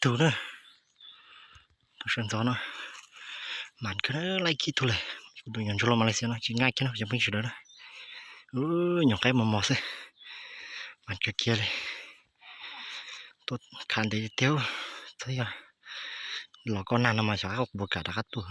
tu nữa tôi xem gió nó màn cái nó lại kỹ tu này tôi nhận cho lo Malaysia nó chỉ ngay cái nó chẳng biết gì đó nhỏ cái mò mò xem màn cái kia này tôi khán để tiêu thấy à lò con nào mà chả học buộc cả đã cắt tuổi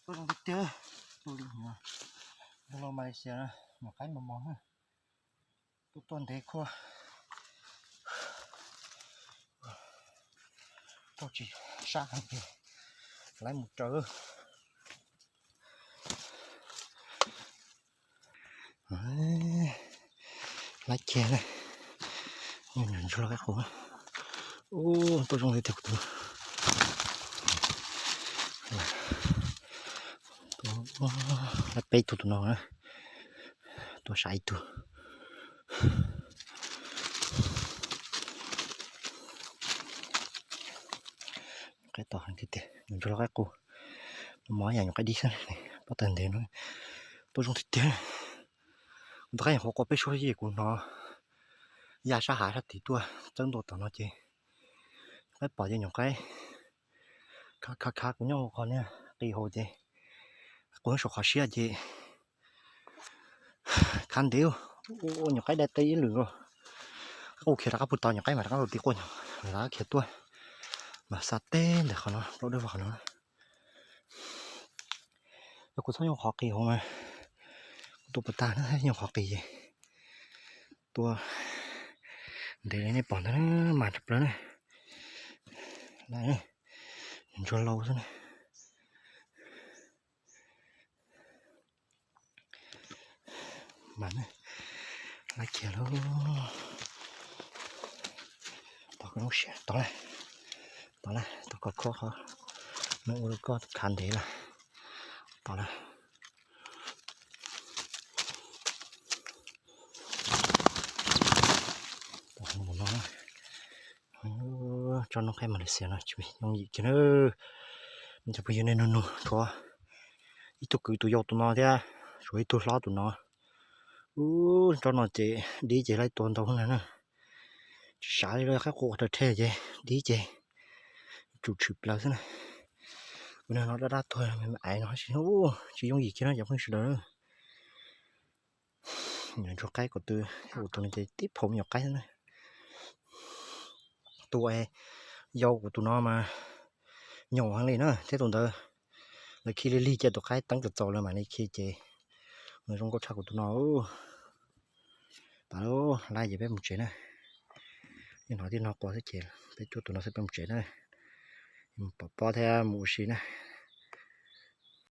tôi không biết chơi tôi đi mà tôi Malaysia một cái mà món tôi toàn thế khoa tôi chỉ sang hàng kia lấy một trớ lấy chè này nhìn nhìn cho cái khổ tôi không thể thực được tôi bay tụt nó nữa tôi sai tụt cái tỏ hàng thịt nhìn cho cái cô mỏ nhà cái đi xem này bắt tiền thế nó tôi không thích thế tôi thấy họ có biết số gì của nó giá xã hạ thì tôi chân đồ tao nó chứ cái bỏ cho những cái khá của nhau còn nha kỳ hồ chứ cũng số khó xia chứ khăn điêu những cái đẹp tây lửa rồi ok là các bút to những cái mà các đầu tiên quân là kia tôi mà sát tên để nó đâu được vào nó tôi cũng thấy nhiều khó kỳ không mà tôi bật ta nó thấy nhiều khó kỳ gì tôi để này bỏ nó mà chụp nữa này này cho lâu thế này mà này lại kia luôn tao cũng sẽ tao này tao có khó nó có khăn thế là tao này tao không muốn nói cho nó khai mà để xem nó chỉ nhông gì chứ nữa mìnhจะไปยืนในนู่นทัวอีตัวคือตัวโยตัวน้อยเท่าช่วยตัวล้อตัวน้อยcho nó chị đi chị lại tuần tao hơn nữa xả đi ra các cô thật thế chị đi chị chủ chụp là thế này bữa nay nó đã thôi mình ai nói chỉ dùng gì chứ nó chẳng phải sự đó nhận cho cái của tôi này chị tiếp phụng nhọc cái thế này tôi dâu của tụi nó mà nhỏ hơn này nữa thế tụi tớ là khi đi chơi tụi cái tăng từ rồi mà này khi chị người trong có cha của tụi nó bảo lại gì bé một chuyện này nhưng nói thì nó có cái chuyện bé chú tụi nó sẽ bé một chuyện này bỏ theo một xí này